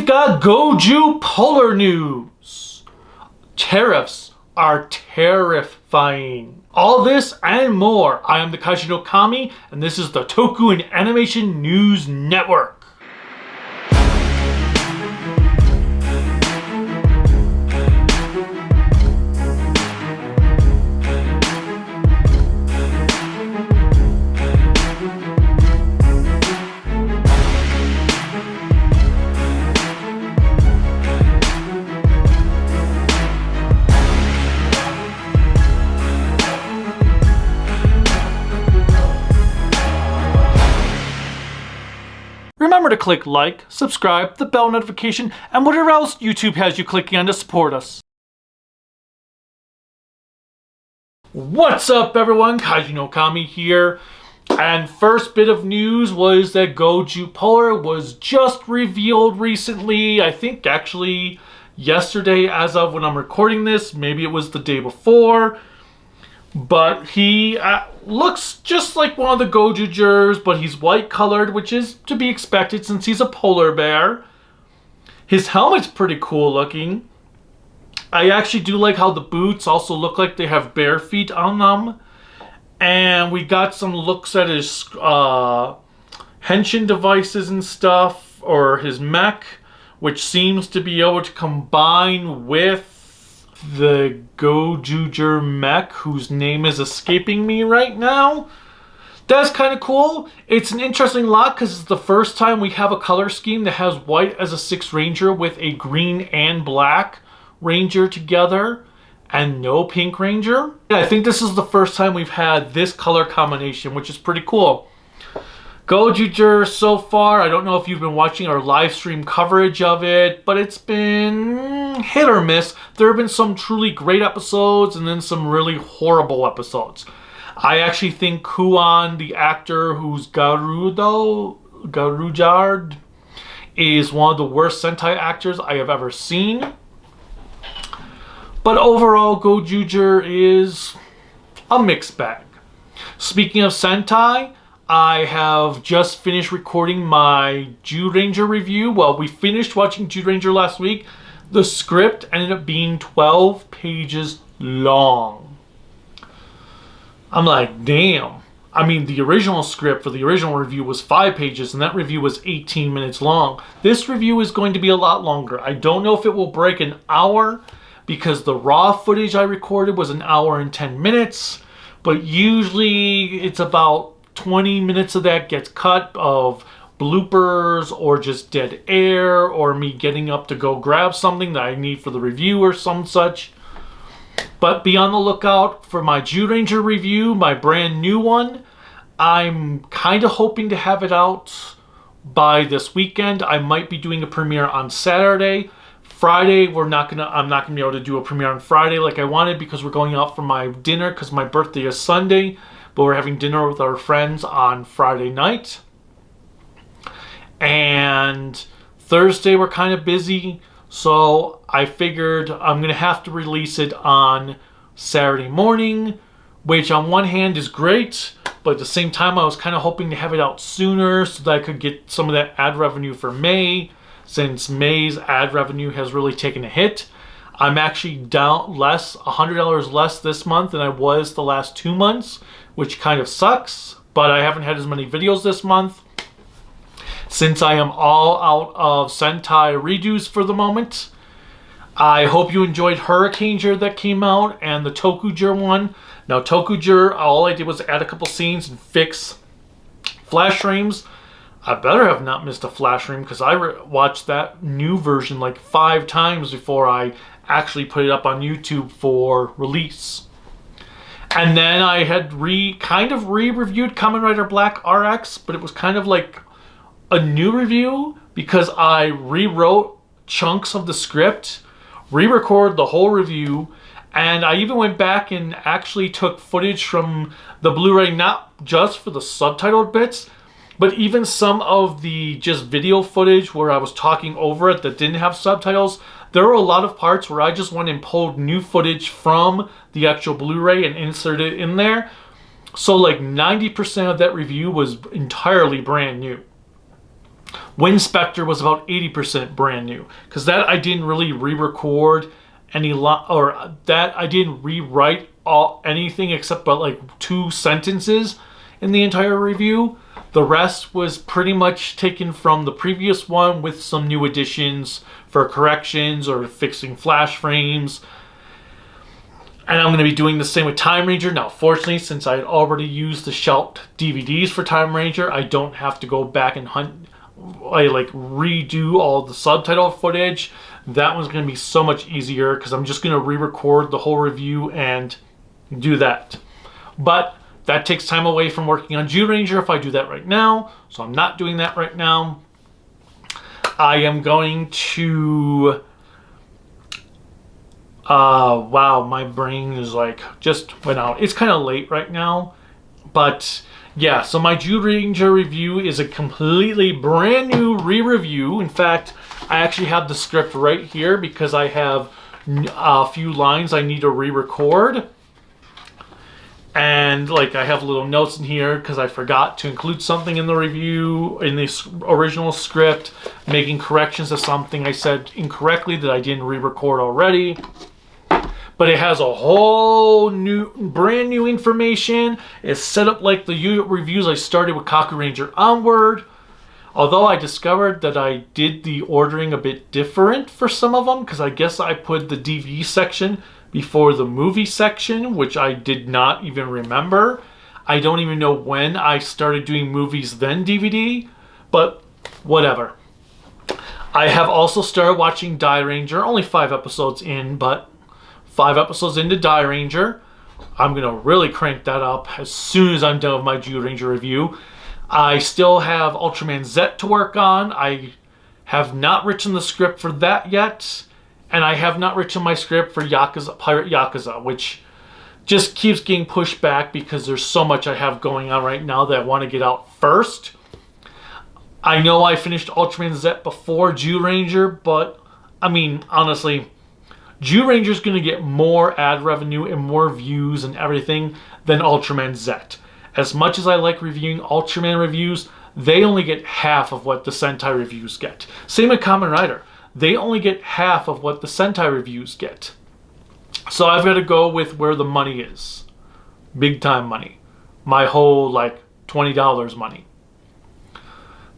got GozyuPolar news. Tariffs are terrifying. All this and more. I am the Kaiju no Kami, and this is the Toku and Animation News Network. Remember to click like, subscribe, the bell notification, and whatever else YouTube has you clicking on to support us. What's up everyone, Kaiju no Kami here. And first bit of news was that GozyuPolar was just revealed recently. I think actually yesterday as of when I'm recording this, maybe it was the day before. But he looks just like one of the Gozyujers, but he's white colored, which is to be expected since he's a polar bear. His helmet's pretty cool looking. I actually do like how the boots also look like they have bare feet on them. And we got some looks at his henshin devices and stuff, or his mech, which seems to be able to combine with the Gozyuger mech, whose name is escaping me right now. That's kind of cool. It's an interesting lot because it's the first time we have a color scheme that has white as a 6th ranger with a green and black ranger together and no pink ranger. Yeah, I think this is the first time we've had this color combination, which is pretty cool. Gozyuger so far, I don't know if you've been watching our live stream coverage of it, but it's been hit or miss. There have been some truly great episodes and then some really horrible episodes. I actually think Kuan, the actor who's Garujard, is one of the worst Sentai actors I have ever seen. But overall, Gozyuger is a mixed bag. Speaking of Sentai, I have just finished recording my Zyuranger review. Well, we finished watching Zyuranger last week. The script ended up being 12 pages long. I'm like, damn. I mean, the original script for the original review was 5 pages, and that review was 18 minutes long. This review is going to be a lot longer. I don't know if it will break an hour, because the raw footage I recorded was an hour and 10 minutes. But usually it's about 20 minutes of that gets cut of bloopers or just dead air or me getting up to go grab something that I need for the review or some such. But be on the lookout for my Zyuranger review, my brand new one. I'm kind of hoping to have it out by this weekend. I might be doing a premiere on Saturday. Friday, I'm not gonna be able to do a premiere on Friday like I wanted because we're going out for my dinner because my birthday is Sunday. But we're having dinner with our friends on Friday night. And Thursday we're kind of busy. So I figured I'm going to have to release it on Saturday morning. Which on one hand is great. But at the same time I was kind of hoping to have it out sooner so that I could get some of that ad revenue for May. Since May's ad revenue has really taken a hit. I'm actually down $100 less this month than I was the last 2 months, which kind of sucks, but I haven't had as many videos this month since I am all out of Sentai redos for the moment. I hope you enjoyed Hurricaneger that came out and the Tokuger one. Now Tokuger, all I did was add a couple scenes and fix flash frames. I better have not missed a flash frame because I watched that new version like 5 times before I actually put it up on YouTube for release. And then I had kind of re-reviewed Kamen Rider Black RX, but it was kind of like a new review because I rewrote chunks of the script, re-recorded the whole review, and I even went back and actually took footage from the Blu-ray, not just for the subtitled bits, but even some of the just video footage where I was talking over it that didn't have subtitles. There were a lot of parts where I just went and pulled new footage from the actual Blu-ray and inserted it in there. So like 90% of that review was entirely brand new. Wind Spectre was about 80% brand new, because that I didn't really re-record that I didn't rewrite anything except about like 2 sentences in the entire review. The rest was pretty much taken from the previous one with some new additions for corrections or fixing flash frames. And I'm going to be doing the same with Time Ranger. Now, fortunately, since I had already used the shelved DVDs for Time Ranger, I don't have to go back and redo all the subtitle footage. That one's going to be so much easier because I'm just going to re-record the whole review and do that. But that takes time away from working on Zyuranger if I do that right now. So I'm not doing that right now. I am going to... wow, my brain is like just went out. It's kind of late right now. But yeah, so my Zyuranger review is a completely brand new re-review. In fact, I actually have the script right here because I have a few lines I need to re-record. And like I have little notes in here because I forgot to include something in the review, in the original script, making corrections to something I said incorrectly that I didn't re-record already. But it has a whole new, brand new information. It's set up like the reviews I started with Kaku Ranger onward. Although I discovered that I did the ordering a bit different for some of them, because I guess I put the DVD section before the movie section, which I did not even remember. I don't even know when I started doing movies then DVD, but whatever. I have also started watching Die Ranger, only 5 episodes in, but 5 episodes into Die Ranger. I'm going to really crank that up as soon as I'm done with my Zyuranger review. I still have Ultraman Z to work on. I have not written the script for that yet. And I have not written my script for Pirate Yakuza, which just keeps getting pushed back because there's so much I have going on right now that I want to get out first. I know I finished Ultraman Z before Zyuranger, but I mean, honestly, Zyuranger is going to get more ad revenue and more views and everything than Ultraman Z. As much as I like reviewing Ultraman reviews, they only get half of what the Sentai reviews get. Same with Kamen Rider. They only get half of what the Sentai reviews get. So I've got to go with where the money is. Big time money. My whole, like, $20 money.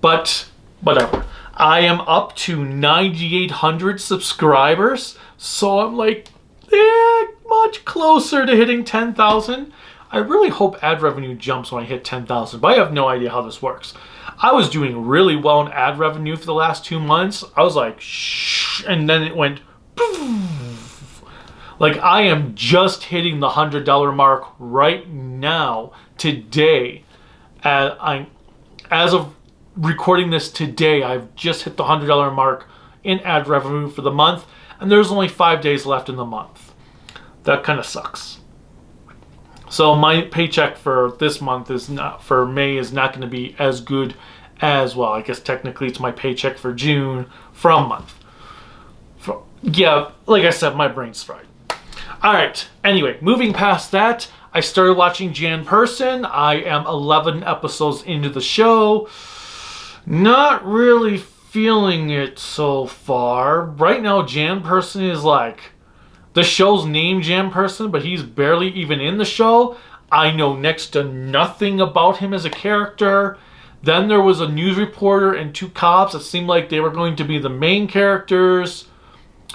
But, whatever. I am up to 9,800 subscribers. So I'm like, much closer to hitting 10,000. I really hope ad revenue jumps when I hit 10,000, but I have no idea how this works. I was doing really well in ad revenue for the last 2 months. I was like, shh, and then it went, poof. Like I am just hitting the $100 mark right now, today. As of recording this today, I've just hit the $100 mark in ad revenue for the month, and there's only 5 days left in the month. That kind of sucks. So my paycheck for this month for May is not going to be as good as, well, I guess technically it's my paycheck for June from month. Yeah, like I said, my brain's fried. All right, anyway, moving past that, I started watching Jan Person. I am 11 episodes into the show. Not really feeling it so far. Right now, Jan Person is like... The show's named Jan Person, but he's barely even in the show. I know next to nothing about him as a character. Then there was a news reporter and 2 cops that seemed like they were going to be the main characters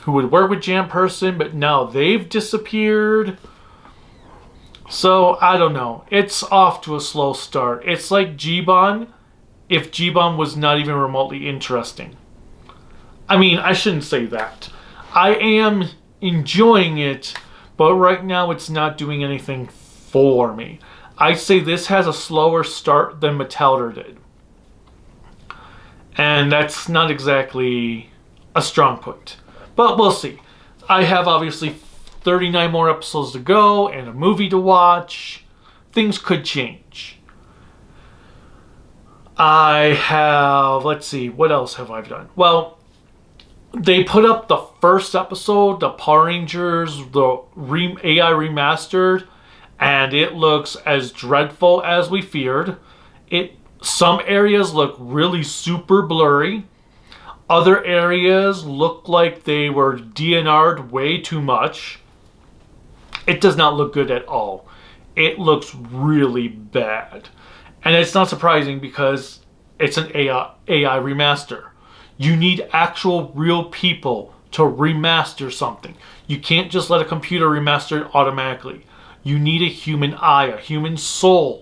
who would work with Jan Person, but now they've disappeared. So, I don't know. It's off to a slow start. It's like G-Bon if G-Bon was not even remotely interesting. I mean, I shouldn't say that. I am enjoying it, but right now it's not doing anything for me. I'd say this has a slower start than Metalder did. And that's not exactly a strong point. But we'll see. I have obviously 39 more episodes to go and a movie to watch. Things could change. I have, let's see, what else have I done? Well, they put up the first episode, the Power Rangers, the AI remastered, and it looks as dreadful as we feared. It Some areas look really super blurry. Other areas look like they were DNR'd way too much. It does not look good at all. It looks really bad. And it's not surprising because it's an AI remaster. You need actual real people to remaster something. You can't just let a computer remaster it automatically. You need a human eye, a human soul.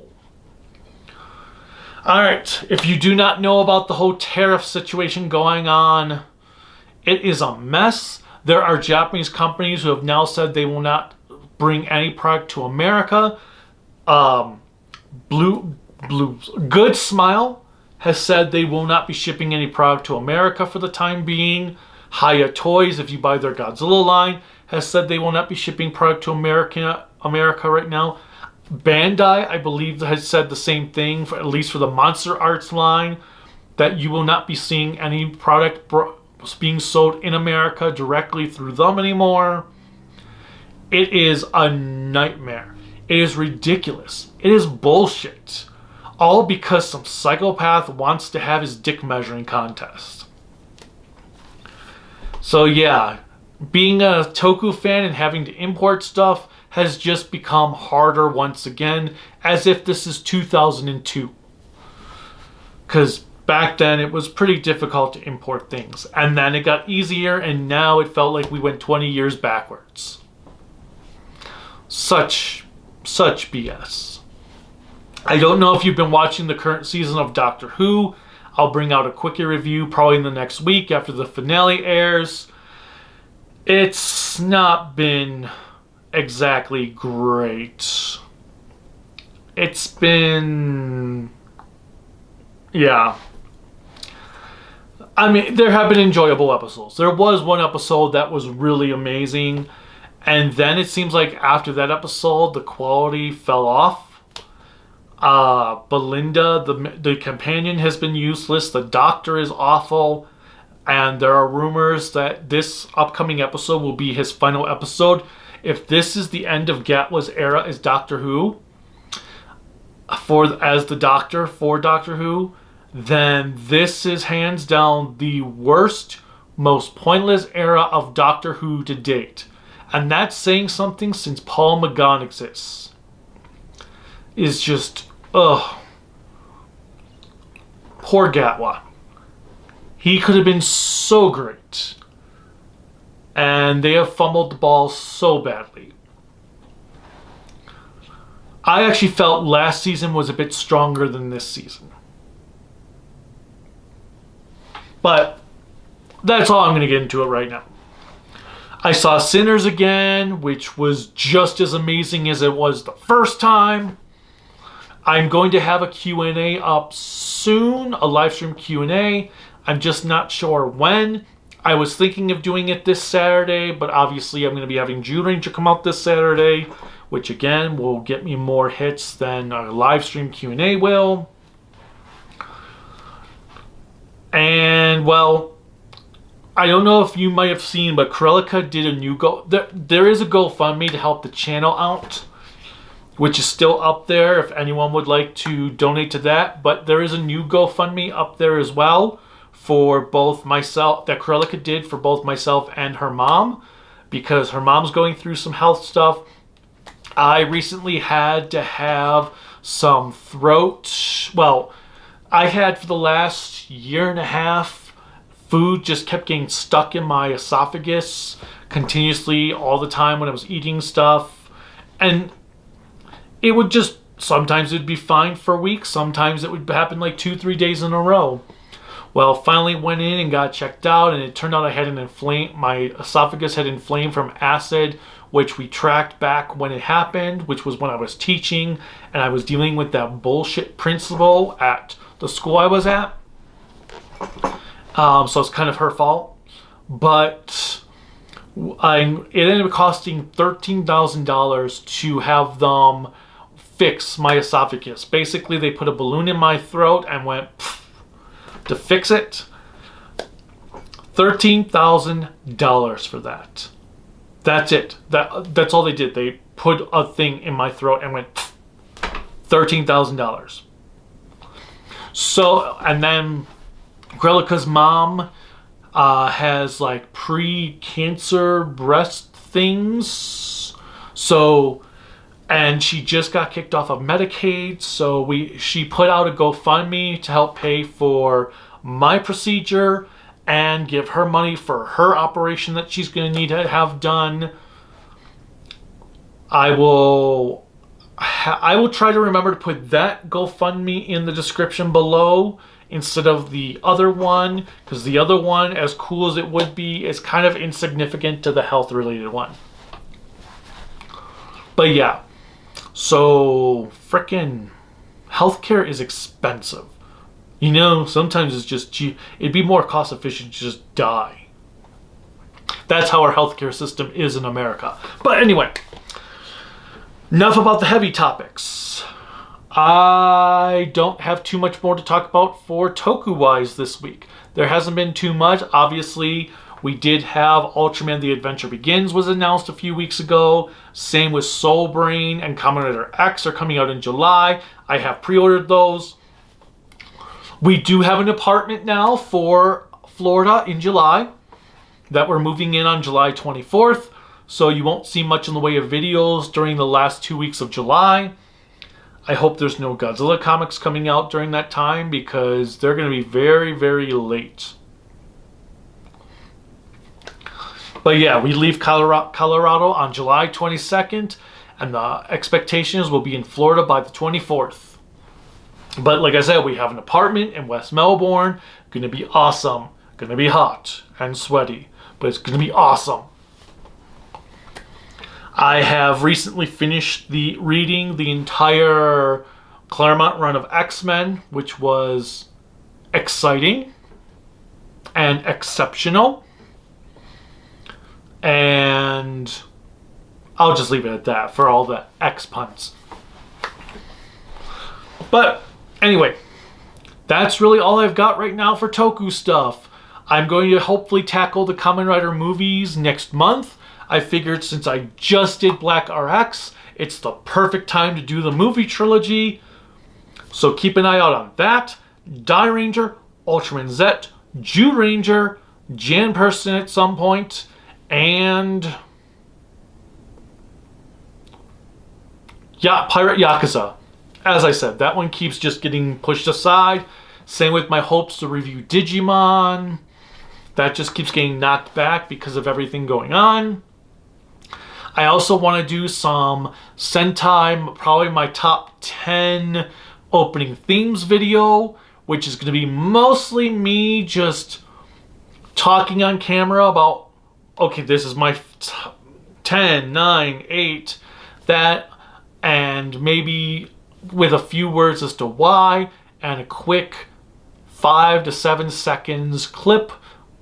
Alright, if you do not know about the whole tariff situation going on, it is a mess. There are Japanese companies who have now said they will not bring any product to America. Good Smile has said they will not be shipping any product to America for the time being. Haya Toys, if you buy their Godzilla line, has said they will not be shipping product to America right now. Bandai, I believe, has said the same thing, at least for the Monster Arts line, that you will not be seeing any product being sold in America directly through them anymore. It is a nightmare. It is ridiculous. It is bullshit. All because some psychopath wants to have his dick measuring contest. So yeah, being a Toku fan and having to import stuff has just become harder once again, as if this is 2002. Because back then it was pretty difficult to import things. And then it got easier, and now it felt like we went 20 years backwards. Such BS. I don't know if you've been watching the current season of Doctor Who. I'll bring out a quickie review probably in the next week after the finale airs. It's not been exactly great. It's been... yeah. I mean, there have been enjoyable episodes. There was one episode that was really amazing, and then it seems like after that episode, the quality fell off. Belinda, the companion, has been useless. The doctor is awful. And there are rumors that this upcoming episode will be his final episode. If this is the end of Gatwa's era as Doctor Who, as the Doctor for Doctor Who, then this is hands down the worst, most pointless era of Doctor Who to date. And that's saying something since Paul McGann exists. Is just, ugh. Poor Gatwa. He could have been so great. And they have fumbled the ball so badly. I actually felt last season was a bit stronger than this season. But that's all I'm going to get into it right now. I saw Sinners again, which was just as amazing as it was the first time. I'm going to have a Q&A up soon, a live stream Q&A. I'm just not sure when. I was thinking of doing it this Saturday, but obviously I'm going to be having June Ranger come out this Saturday, which again will get me more hits than a live stream Q&A will. And, well, I don't know if you might have seen, but Krellica did a new there is a GoFundMe to help the channel out, which is still up there if anyone would like to donate to that. But there is a new GoFundMe up there as well for both myself, that Krellica did for both myself and her mom, because her mom's going through some health stuff. I recently had to have some throat, well, I had for the last year and a half, food just kept getting stuck in my esophagus continuously all the time when I was eating stuff. And it would just, sometimes it'd be fine for weeks, sometimes it would happen like 2-3 days in a row. Well, finally went in and got checked out, and it turned out I had my esophagus had inflamed from acid, which we tracked back when it happened, which was when I was teaching, and I was dealing with that bullshit principal at the school I was at. So it's kind of her fault. But it ended up costing $13,000 to have them fix my esophagus. Basically, they put a balloon in my throat and went to fix it. $13,000 for that. That's it. That's all they did. They put a thing in my throat and went $13,000. So, and then Grelica's mom has like pre-cancer breast things. So, and she just got kicked off of Medicaid. So she put out a GoFundMe to help pay for my procedure and give her money for her operation that she's going to need to have done. I will try to remember to put that GoFundMe in the description below instead of the other one, because the other one, as cool as it would be, is kind of insignificant to the health related one. But yeah, so frickin' healthcare is expensive. You know, sometimes it's just cheap. It'd be more cost efficient to just die. That's how our healthcare system is in America. But anyway, enough about the heavy topics. I don't have too much more to talk about for Toku-wise this week. There hasn't been too much. Obviously, we did have Ultraman The Adventure Begins was announced a few weeks ago. Same with Soul Brain and Kamen Rider X are coming out in July. I have pre-ordered those. We do have an apartment now for Florida in July that we're moving in on July 24th. So you won't see much in the way of videos during the last 2 weeks of July. I hope there's no Godzilla comics coming out during that time because they're going to be very, very late. But yeah, we leave Colorado on July 22nd, and the expectation is we'll be in Florida by the 24th. But like I said, we have an apartment in West Melbourne. Going to be awesome. Going to be hot and sweaty, but it's going to be awesome. I have recently finished reading the entire Claremont run of X-Men, which was exciting and exceptional. And I'll just leave it at that for all the X puns. But anyway, that's really all I've got right now for Toku stuff. I'm going to hopefully tackle the Kamen Rider movies next month. I figured since I just did Black RX, it's the perfect time to do the movie trilogy. So keep an eye out on that. Die Ranger, Ultraman Z, Jew Ranger, Jan Person at some point, and yeah, Pirate Yakuza. As I said, that one keeps just getting pushed aside. Same with my hopes to review Digimon. That just keeps getting knocked back because of everything going on. I also want to do some Sentai, probably my top 10 opening themes video, which is going to be mostly me just talking on camera about, okay, this is my 10, 9, 8, that, and maybe with a few words as to why, and a quick 5 to 7 seconds clip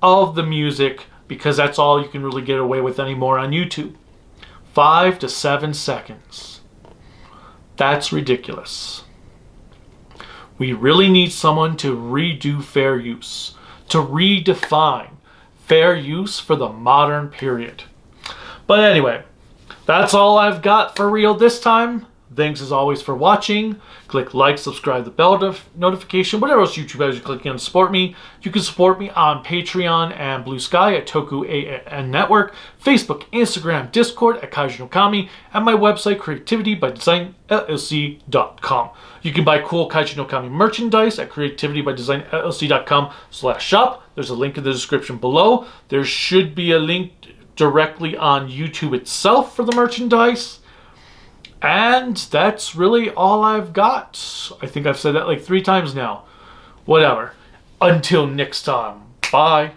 of the music, because that's all you can really get away with anymore on YouTube. 5 to 7 seconds. That's ridiculous. We really need someone to redo fair use, to redefine fair use for the modern period. But anyway, that's all I've got for real this time. Thanks as always for watching. Click like, subscribe, the bell notification, whatever else YouTube has you clicking on to support me. You can support me on Patreon and Bluesky at tokuaannetwork, Facebook, Instagram, Discord at kaiju and my website creativitybydesignllc.com. You can buy cool Kaiju no Kami merchandise at creativitybydesignllc.com/shop. There's a link in the description below. There should be a link directly on YouTube itself for the merchandise. And that's really all I've got. I think I've said that like 3 times now. Whatever. Until next time. Bye.